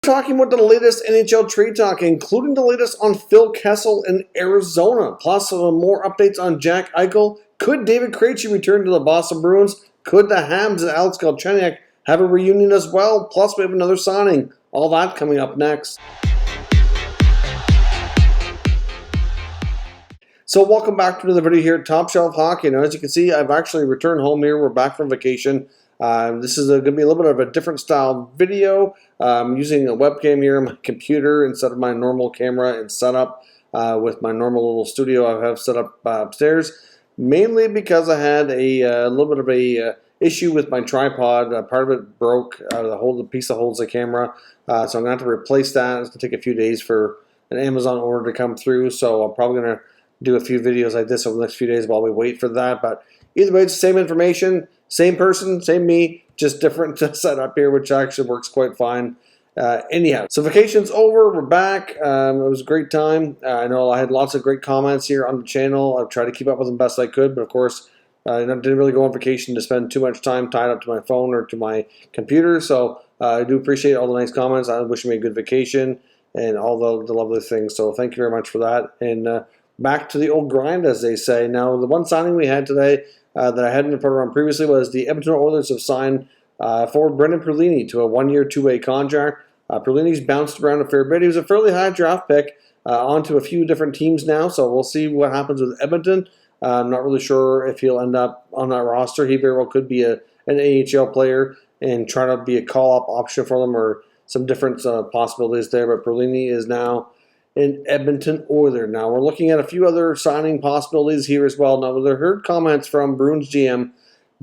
Talking about the latest NHL Trade Talk, including the latest on Phil Kessel in Arizona, plus more updates on Jack Eichel. Could David Krejci return to the Boston Bruins? Could the Habs and Alex Galchenyuk have a reunion as well? Plus, we have another signing. All that coming up next. So welcome back to the video here at Top Shelf Hockey. Now, as you can see, I've actually returned home here. We're back from vacation. This is going to be a little bit of a different style video. I'm using a webcam here on my computer instead of my normal camera and setup with my normal little studio I have set up upstairs. Mainly because I had a little bit of a issue with my tripod. Part of it broke. The piece that holds the camera. So I'm going to have to replace that. It's going to take a few days for an Amazon order to come through. So I'm probably going to do a few videos like this over the next few days while we wait for that. But either way, it's the same information, same person, same me, just different setup here, which actually works quite fine. Anyhow, so vacation's over. We're back. It was a great time. I know I had lots of great comments here on the channel. I've tried to keep up with them best I could, but of course, I didn't really go on vacation to spend too much time tied up to my phone or to my computer. So I do appreciate all the nice comments. I wish me a good vacation and all the lovely things. So thank you very much for that. And back to the old grind, as they say. Now, the one signing we had today that I hadn't reported on previously was the Edmonton Oilers have signed forward Brendan Perlini to a one-year, two-way contract. Perlini's bounced around a fair bit. He was a fairly high draft pick onto a few different teams now, so we'll see what happens with Edmonton. I'm not really sure if he'll end up on that roster. He very well could be an AHL player and try to be a call-up option for them or some different possibilities there, but Perlini is now in Edmonton Oilers. Now, we're looking at a few other signing possibilities here as well. Now, we've heard comments from Bruins GM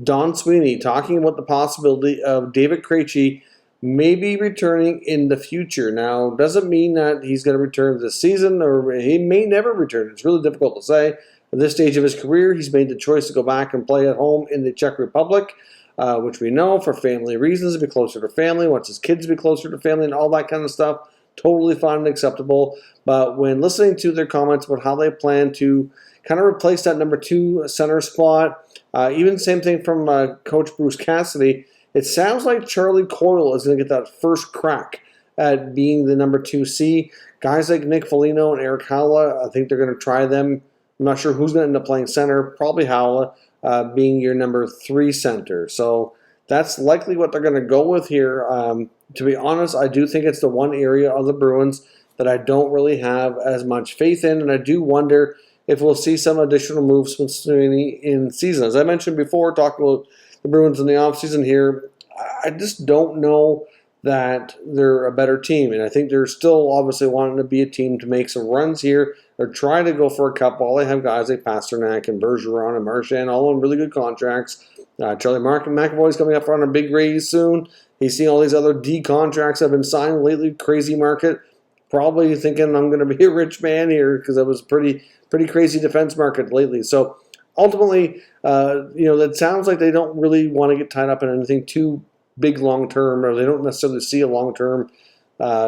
Don Sweeney talking about the possibility of David Krejci maybe returning in the future. Now, doesn't mean that he's going to return this season, or he may never return. It's really difficult to say. At this stage of his career, he's made the choice to go back and play at home in the Czech Republic, which we know for family reasons, to be closer to family, wants his kids to be closer to family, and all that kind of stuff. Totally fine and acceptable. But when listening to their comments about how they plan to kind of replace that number 2 center spot, even same thing from Coach Bruce Cassidy, it sounds like Charlie Coyle is going to get that first crack at being the number 2C. Guys like Nick Foligno and Eric Howla, I think they're going to try them. I'm not sure who's going to end up playing center. Probably Howla being your number 3 center. So that's likely what they're going to go with here. To be honest, I do think it's the one area of the Bruins that I don't really have as much faith in, and I do wonder if we'll see some additional moves from Sweeney in season. As I mentioned before, talking about the Bruins in the offseason here, I just don't know that they're a better team, and I think they're still obviously wanting to be a team to make some runs here or try to go for a cup. All they have guys like Pasternak and Bergeron and Marchand, all on really good contracts. Charlie McAvoy's coming up on a big raise soon. He's seeing all these other D contracts that have been signed lately. Crazy market. Probably thinking I'm going to be a rich man here because it was a pretty crazy defense market lately. So ultimately, it sounds like they don't really want to get tied up in anything too big long term, or they don't necessarily see a long term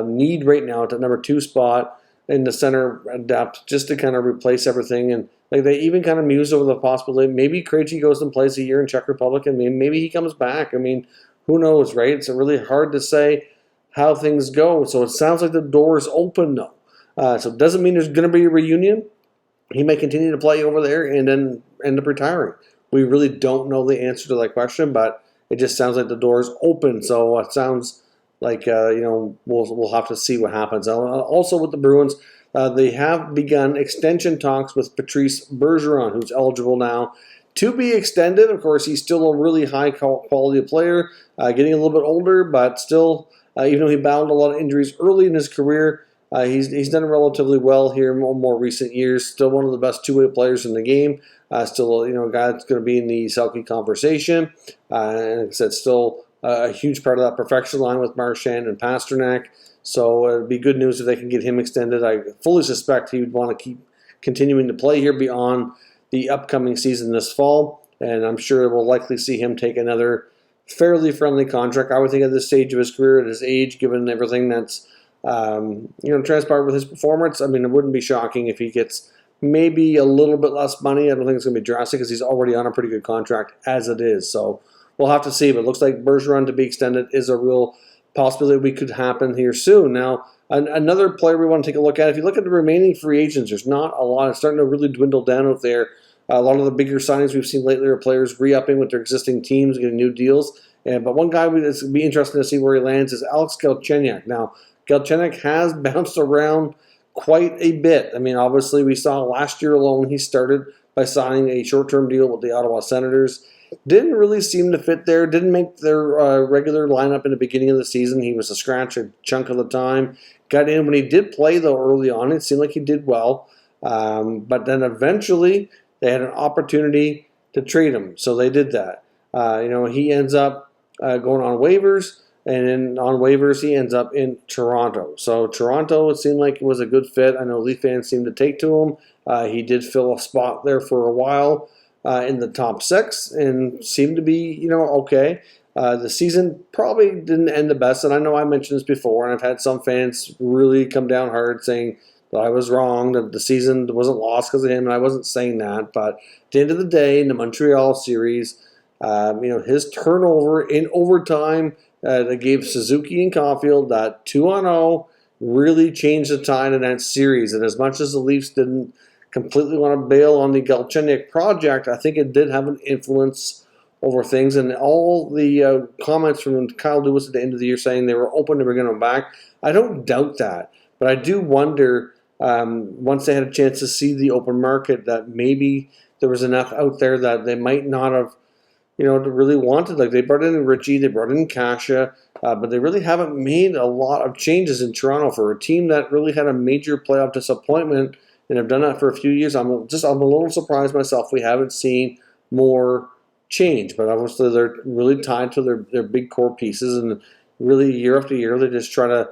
need right now at the number 2 spot in the center depth just to kind of replace everything. And like they even kind of mused over the possibility maybe Krejci goes and plays a year in Czech Republic and maybe he comes back. I mean, who knows, right? It's really hard to say how things go. So it sounds like the door is open, though. So it doesn't mean there's going to be a reunion. He may continue to play over there and then end up retiring. We really don't know the answer to that question, but it just sounds like the door is open. So it sounds like we'll have to see what happens. Also with the Bruins, they have begun extension talks with Patrice Bergeron, who's eligible now to be extended. Of course, he's still a really high quality player, getting a little bit older, but still, even though he battled a lot of injuries early in his career, he's done relatively well here in more recent years. Still one of the best two-way players in the game. Still, a guy that's going to be in the Selke conversation. And like I said, still a huge part of that perfection line with Marchand and Pasternak. So it'd be good news if they can get him extended. I fully suspect he would want to keep continuing to play here beyond the upcoming season this fall, and I'm sure we'll likely see him take another fairly friendly contract. I would think at this stage of his career, at his age, given everything that's transpired with his performance, I mean, it wouldn't be shocking if he gets maybe a little bit less money. I don't think it's going to be drastic because he's already on a pretty good contract as it is. So we'll have to see, but it looks like Bergeron to be extended is a real possibility we could happen here soon. Now, another player we want to take a look at, if you look at the remaining free agents, there's not a lot. It's starting to really dwindle down out there. A lot of the bigger signings we've seen lately are players re-upping with their existing teams, getting new deals. But one guy that's going to be interesting to see where he lands is Alex Galchenyuk. Now, Galchenyuk has bounced around quite a bit. I mean, obviously, we saw last year alone he started by signing a short-term deal with the Ottawa Senators. Didn't really seem to fit there. Didn't make their regular lineup in the beginning of the season. He was a scratch a chunk of the time. Got in when he did play, though, early on. It seemed like he did well. But then eventually they had an opportunity to trade him. So they did that. He ends up going on waivers. And then on waivers, he ends up in Toronto. So Toronto, it seemed like it was a good fit. I know Leaf fans seemed to take to him. He did fill a spot there for a while in the top 6 and seemed to be, okay. The season probably didn't end the best. And I know I mentioned this before, and I've had some fans really come down hard saying that I was wrong, that the season wasn't lost because of him, and I wasn't saying that. But at the end of the day, in the Montreal series, his turnover in overtime that gave Suzuki and Caulfield that 2-0 really changed the tide in that series. And as much as the Leafs didn't completely want to bail on the Galchenyuk project, I think it did have an influence over things. And all the comments from Kyle Lewis at the end of the year saying they were open to bringing him back, I don't doubt that. But I do wonder, once they had a chance to see the open market, that maybe there was enough out there that they might not have really wanted. Like, they brought in Krejci, they brought in Kasha, but they really haven't made a lot of changes in Toronto for a team that really had a major playoff disappointment and have done that for a few years. I'm a little surprised myself we haven't seen more change, but obviously they're really tied to their big core pieces, and really year after year they just try to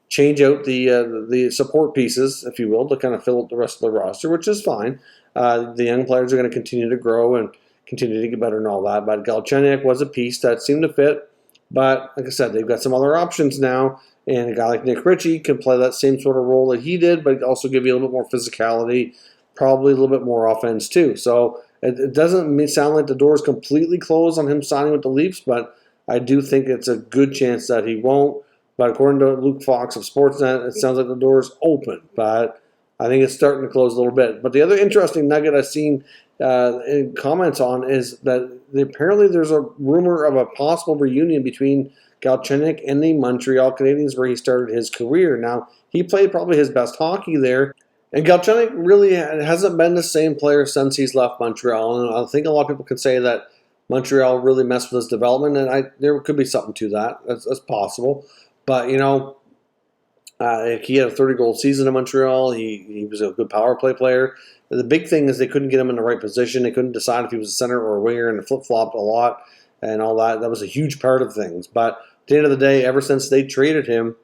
change out the support pieces, if you will, to kind of fill up the rest of the roster, which is fine. The young players are going to continue to grow and continue to get better and all that. But Galchenyuk was a piece that seemed to fit. But like I said, they've got some other options now. And a guy like Nick Krejci can play that same sort of role that he did, but also give you a little bit more physicality, probably a little bit more offense too. So it doesn't sound like the door is completely closed on him signing with the Leafs, but I do think it's a good chance that he won't. But according to Luke Fox of Sportsnet, it sounds like the door is open. But I think it's starting to close a little bit. But the other interesting nugget I've seen in comments on is that apparently there's a rumor of a possible reunion between Galchenyuk and the Montreal Canadiens, where he started his career. Now, he played probably his best hockey there, and Galchenyuk really hasn't been the same player since he's left Montreal. And I think a lot of people could say that Montreal really messed with his development, and there could be something to that. That's possible. But, he had a 30-goal season in Montreal. He was a good power play player. The big thing is they couldn't get him in the right position. They couldn't decide if he was a center or a winger, and it flip-flopped a lot and all that. That was a huge part of things. But at the end of the day, ever since they traded him,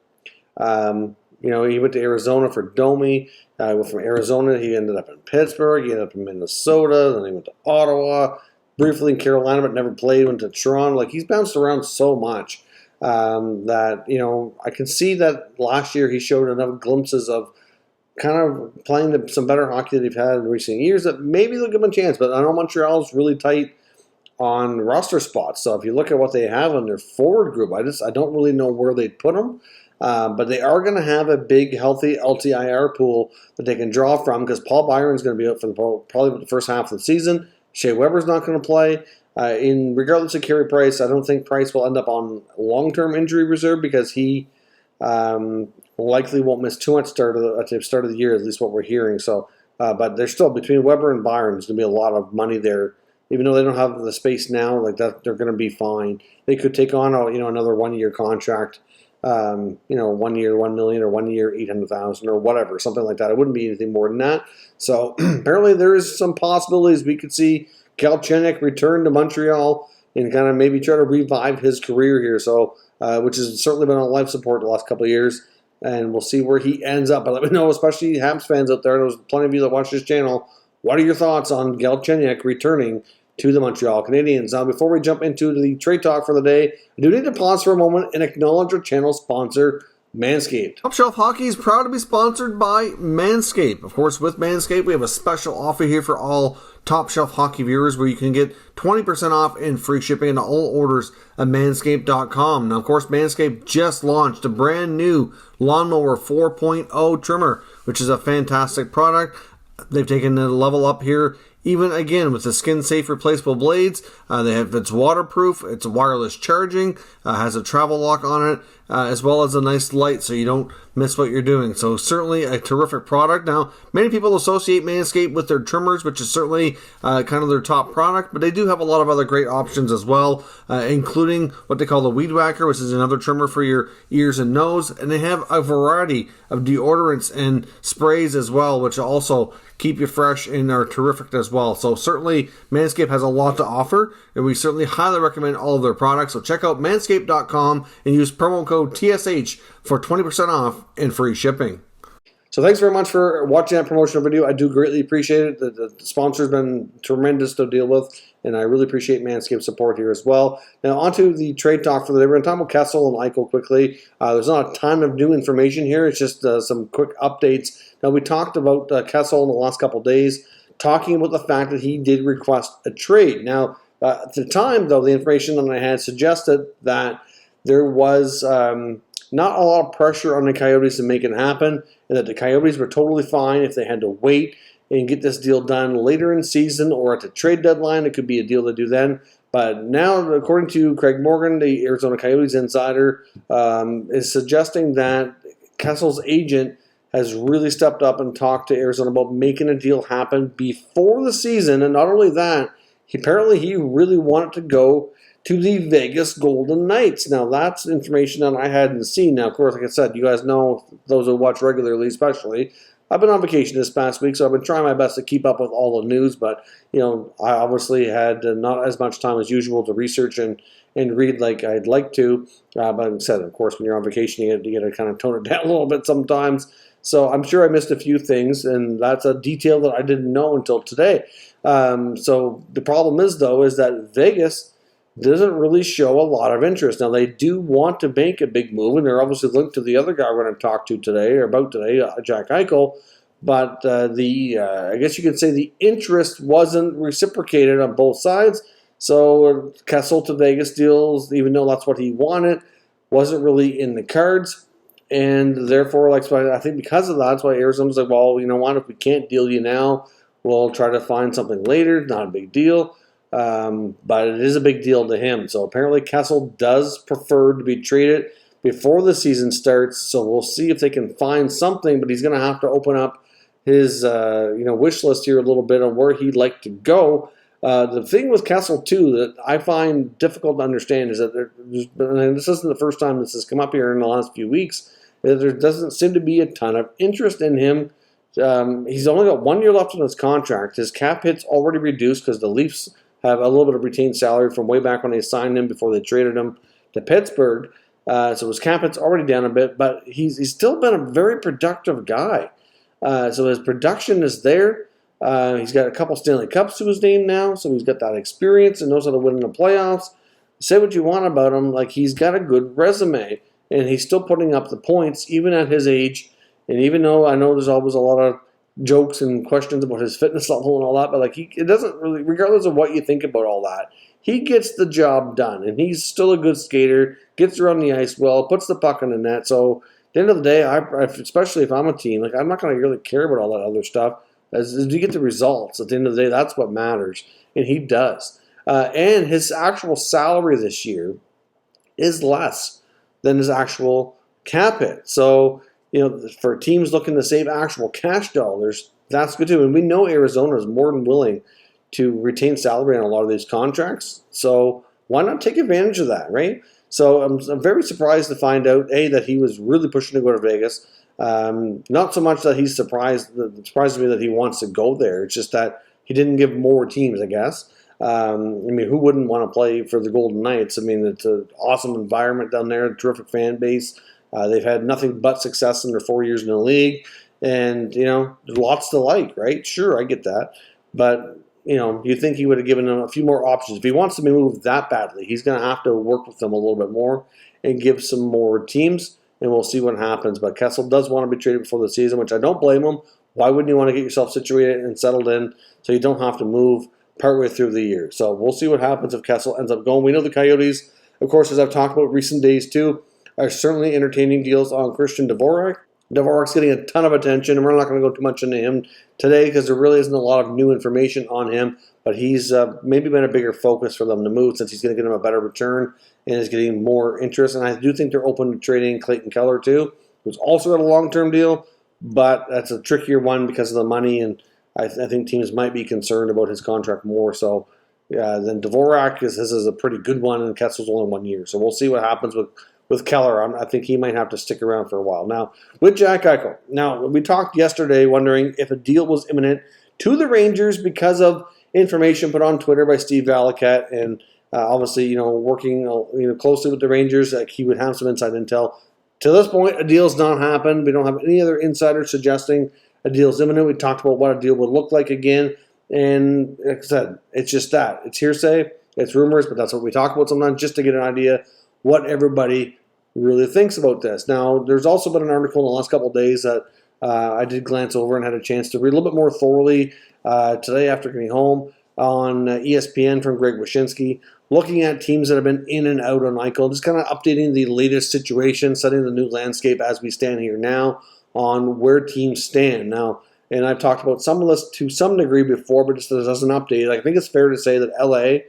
he went to Arizona for Domi. From Arizona, he ended up in Pittsburgh. He ended up in Minnesota. Then he went to Ottawa, briefly in Carolina, but never played. Went to Toronto. Like, he's bounced around so much that, I can see that last year he showed enough glimpses of kind of playing some better hockey that they've had in recent years that maybe they'll give him a chance. But I know Montreal's really tight on roster spots. So if you look at what they have on their forward group, I don't really know where they'd put them. But they are going to have a big, healthy LTIR pool that they can draw from, because Paul Byron's going to be out for probably the first half of the season. Shea Weber's not going to play. Regardless of Carey Price, I don't think Price will end up on long-term injury reserve, because he likely won't miss too much at the start of the year, at least what we're hearing. So, but there's still, between Weber and Byron, there's going to be a lot of money there. Even though they don't have the space now, like that, they're going to be fine. They could take on another 1-year contract, 1 year $1 million, or 1 year $800,000, or whatever, something like that. It wouldn't be anything more than that. So apparently there is some possibilities we could see Galchenyuk return to Montreal and kind of maybe try to revive his career here. So which has certainly been on life support the last couple of years. And we'll see where he ends up. But let me know, especially Habs fans out there, there's plenty of you that watch this channel, what are your thoughts on Galchenyuk returning to the Montreal Canadiens? Now, before we jump into the trade talk for the day, I do need to pause for a moment and acknowledge our channel sponsor, Manscaped. Top Shelf Hockey is proud to be sponsored by Manscape. Of course, with Manscaped, we have a special offer here for all Top Shelf Hockey viewers, where you can get 20% off and free shipping on all orders at Manscape.com. Now, of course, Manscaped just launched a brand new Lawnmower 4.0 trimmer, which is a fantastic product. They've taken a level up here, even again with the skin-safe replaceable blades. It's waterproof, it's wireless charging, has a travel lock on it, as well as a nice light so you don't miss what you're doing. So certainly a terrific product. Now, many people associate Manscaped with their trimmers, which is certainly kind of their top product, but they do have a lot of other great options as well, including what they call the Weed Whacker, which is another trimmer for your ears and nose. And they have a variety of deodorants and sprays as well, which also keep you fresh and are terrific as well. So certainly Manscaped has a lot to offer, and we certainly highly recommend all of their products. So check out manscaped.com and use promo code TSH for 20% off and free shipping. So thanks very much for watching that promotional video. I do greatly appreciate it. The sponsor's been tremendous to deal with, and I really appreciate Manscaped's support here as well. Now, on to the trade talk for the day. We're going to talk about Kessel and Eichel quickly. There's not a ton of new information here. It's just some quick updates. Now, we talked about Kessel in the last couple of days, talking about the fact that he did request a trade. Now, at the time, though, the information that I had suggested that there was not a lot of pressure on the Coyotes to make it happen, and that the Coyotes were totally fine if they had to wait and get this deal done later in season or at the trade deadline. It could be a deal to do then. But now, according to Craig Morgan, the Arizona Coyotes insider, is suggesting that Kessel's agent has really stepped up and talked to Arizona about making a deal happen before the season. And not only that, apparently he really wanted to go to the Vegas Golden Knights. Now, that's information that I hadn't seen. Now, of course, like I said, you guys know, those who watch regularly especially, I've been on vacation this past week, so I've been trying my best to keep up with all the news, but, you know, I obviously had not as much time as usual to research and read like I'd like to. But like I said, of course, when you're on vacation, you get to kind of tone it down a little bit sometimes. So I'm sure I missed a few things, and that's a detail that I didn't know until today. So the problem is, though, is that Vegas doesn't really show a lot of interest. Now, they do want to make a big move, and they're obviously linked to the other guy we're going to talk to today, or about today, Jack Eichel. But I guess you could say the interest wasn't reciprocated on both sides. So Kessel to Vegas deals, even though that's what he wanted, wasn't really in the cards. And therefore, like, so I think because of that, that's why Arizona's like, well, you know what, if we can't deal you now, we'll try to find something later. Not a big deal. But it is a big deal to him. So apparently Kessel does prefer to be traded before the season starts. So we'll see if they can find something, but he's going to have to open up his wish list here a little bit on where he'd like to go. The thing with Kessel, too, that I find difficult to understand is that and this isn't the first time this has come up here in the last few weeks, that there doesn't seem to be a ton of interest in him. He's only got 1 year left on his contract. His cap hit's already reduced because the Leafs have a little bit of retained salary from way back when they signed him before they traded him to Pittsburgh. So his cap hit's already down a bit, but he's still been a very productive guy. So his production is there. He's got a couple Stanley Cups to his name now, so he's got that experience and knows how to win in the playoffs. Say what you want about him, like, he's got a good resume, and he's still putting up the points even at his age. And even though I know there's always a lot of jokes and questions about his fitness level and all that, but like, it doesn't really, regardless of what you think about all that, he gets the job done, and he's still a good skater, gets around the ice well, puts the puck in the net. So at the end of the day, especially if I'm a team, like, I'm not going to really care about all that other stuff. As you get the results, at the end of the day, that's what matters, and he does. And his actual salary this year is less than his actual cap hit. So, you know, for teams looking to save actual cash dollars, that's good too. And we know Arizona is more than willing to retain salary on a lot of these contracts. So why not take advantage of that, right? So I'm very surprised to find out, A, that he was really pushing to go to Vegas. Not so much that he's surprised. It surprises me that he wants to go there. It's just that he didn't give more teams, I guess. I mean, who wouldn't want to play for the Golden Knights? I mean, it's an awesome environment down there, a terrific fan base. They've had nothing but success in their 4 years in the league. And, you know, there's lots to like, right? Sure, I get that. But, you know, you think he would have given them a few more options. If he wants to move that badly, he's going to have to work with them a little bit more and give some more teams, and we'll see what happens. But Kessel does want to be traded before the season, which I don't blame him. why wouldn't you want to get yourself situated and settled in so you don't have to move partway through the year? So we'll see what happens if Kessel ends up going. We know the Coyotes, of course, as I've talked about recent days too, are certainly entertaining deals on Christian Dvorak. Dvorak's getting a ton of attention, and we're not going to go too much into him today because there really isn't a lot of new information on him, but he's maybe been a bigger focus for them to move since he's going to get him a better return and is getting more interest. And I do think they're open to trading Clayton Keller too, who's also got a long-term deal, but that's a trickier one because of the money, and I think teams might be concerned about his contract more so than Dvorak. This is a pretty good one, and Kessel's only 1 year. So we'll see what happens with Keller. I think he might have to stick around for a while. Now, with Jack Eichel. Now, we talked yesterday wondering if a deal was imminent to the Rangers because of information put on Twitter by Steve Valiquette, and obviously, working closely with the Rangers, he would have some inside intel. To this point, a deal's not happened. We don't have any other insiders suggesting a deal's imminent. We talked about what a deal would look like again, and like I said, it's just that. It's hearsay, it's rumors, but that's what we talk about sometimes just to get an idea what everybody really thinks about this. Now, there's also been an article in the last couple of days that I did glance over and had a chance to read a little bit more thoroughly today after getting home on ESPN from Greg Wyshynski, looking at teams that have been in and out on Eichel, just kind of updating the latest situation, setting the new landscape as we stand here now on where teams stand. Now, and I've talked about some of this to some degree before, but just as an update, I think it's fair to say that LA,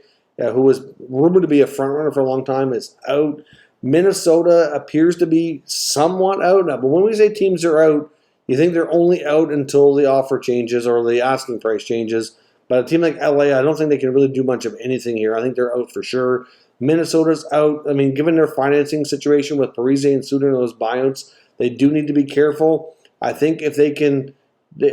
who was rumored to be a front runner for a long time, is out. Minnesota appears to be somewhat out now, but when we say teams are out, you think they're only out until the offer changes or the asking price changes. But a team like LA, I don't think they can really do much of anything here. I think they're out for sure. Minnesota's out. I mean, given their financing situation with Patrice and Suter and those buyouts, they do need to be careful. I think if they can,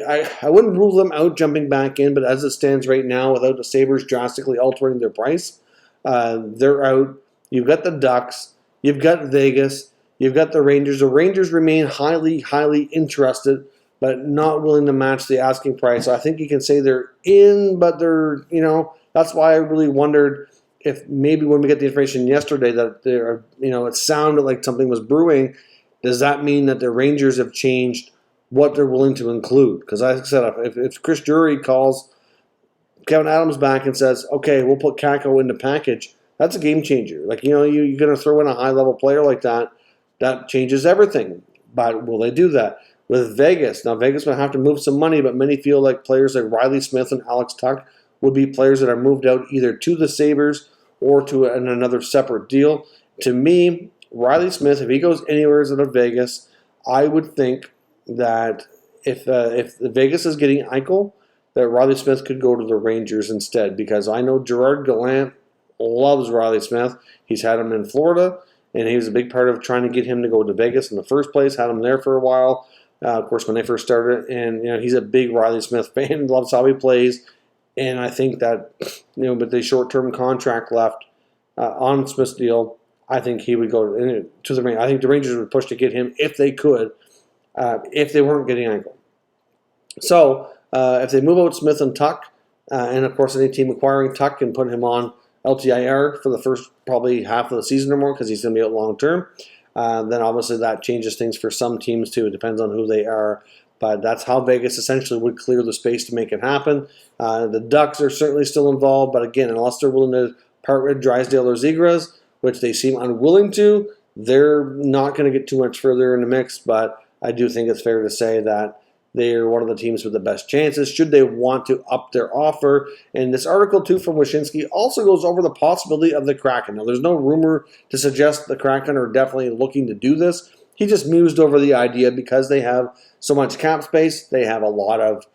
I wouldn't rule them out jumping back in, but as it stands right now, without the Sabres drastically altering their price, they're out. You've got the Ducks. You've got Vegas. You've got the Rangers. The Rangers remain highly, highly interested, but not willing to match the asking price. So I think you can say they're in, but they're, that's why I really wondered if maybe when we get the information yesterday that they're, it sounded like something was brewing. Does that mean that the Rangers have changed what they're willing to include? Because like I said, if Chris Drury calls Kevin Adams back and says, okay, we'll put Kakko in the package, that's a game changer. Like, you're going to throw in a high-level player like that, that changes everything. But will they do that? With Vegas, now Vegas will have to move some money, but many feel like players like Riley Smith and Alex Tuch would be players that are moved out either to the Sabres or to another separate deal. To me, Riley Smith, if he goes anywhere out of Vegas, I would think that if Vegas is getting Eichel, that Riley Smith could go to the Rangers instead, because I know Gerard Gallant loves Riley Smith. He's had him in Florida, and he was a big part of trying to get him to go to Vegas in the first place, had him there for a while, of course, when they first started. And, he's a big Riley Smith fan, loves how he plays. And I think that, with the short-term contract left on Smith's deal, I think he would go to the Rangers. I think the Rangers would push to get him if they could, if they weren't getting Eichel. So, if they move out Smith and Tuch, and of course any team acquiring Tuch can put him on LTIR for the first probably half of the season or more because he's going to be out long term, then obviously that changes things for some teams too. It depends on who they are. But that's how Vegas essentially would clear the space to make it happen. The Ducks are certainly still involved, but again, unless they're willing to part with Drysdale or Zegras, which they seem unwilling to, they're not going to get too much further in the mix. But I do think it's fair to say that they're one of the teams with the best chances should they want to up their offer. And this article, too, from Wyshynski also goes over the possibility of the Kraken. Now, there's no rumor to suggest the Kraken are definitely looking to do this. He just mused over the idea because they have so much cap space. They have a lot of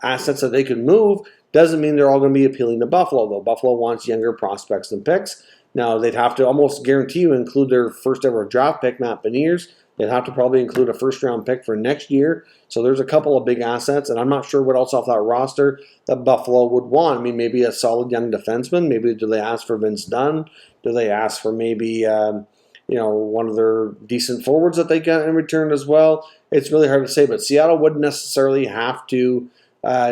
assets that they can move. Doesn't mean they're all going to be appealing to Buffalo, though. Buffalo wants younger prospects than picks. Now, they'd have to almost guarantee you include their first ever draft pick, Matt Beniers. They'd have to probably include a first-round pick for next year. So there's a couple of big assets, and I'm not sure what else off that roster that Buffalo would want. I mean, maybe a solid young defenseman. Maybe do they ask for Vince Dunn? Do they ask for maybe one of their decent forwards that they get in return as well? It's really hard to say, but Seattle wouldn't necessarily have to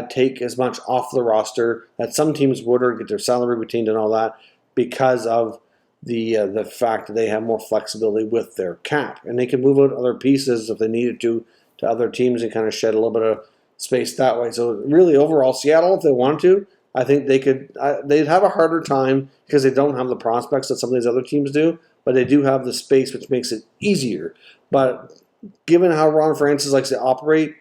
take as much off the roster that some teams would, or get their salary retained and all that, because of the fact that they have more flexibility with their cap. And they can move out other pieces if they needed to to other teams and kind of shed a little bit of space that way. So really, overall, Seattle, if they wanted to, I think they could. They'd have a harder time because they don't have the prospects that some of these other teams do, but they do have the space, which makes it easier. But given how Ron Francis likes to operate,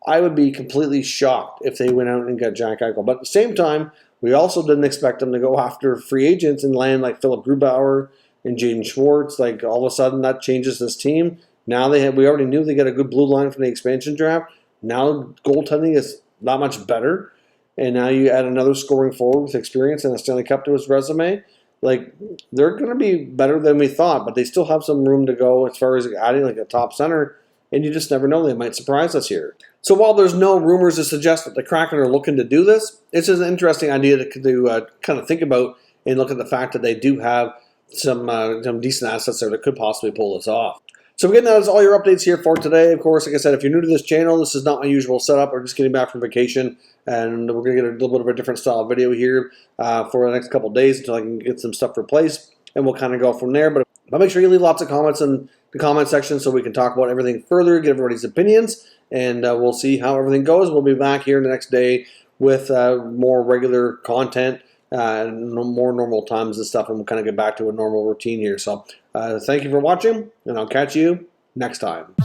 I would be completely shocked if they went out and got Jack Eichel. But at the same time, we also didn't expect them to go after free agents and land like Philip Grubauer and Jaden Schwartz. Like all of a sudden, that changes this team. Now we already knew they got a good blue line from the expansion draft. Now goaltending is not much better. And now you add another scoring forward with experience and a Stanley Cup to his resume. Like, they're going to be better than we thought, but they still have some room to go as far as adding like a top center. And you just never know. They might surprise us here. So while there's no rumors to suggest that the Kraken are looking to do this, it's just an interesting idea to kind of think about and look at the fact that they do have some decent assets there that could possibly pull this off. So again, that is all your updates here for today. Of course, like I said, if you're new to this channel, this is not my usual setup. We're just getting back from vacation, and we're going to get a little bit of a different style of video here for the next couple of days until I can get some stuff replaced, and we'll kind of go from there. But make sure you leave lots of comments in the comment section so we can talk about everything further, get everybody's opinions, and we'll see how everything goes. We'll be back here the next day with more regular content, more normal times and stuff, and we'll kind of get back to a normal routine here. So thank you for watching, and I'll catch you next time.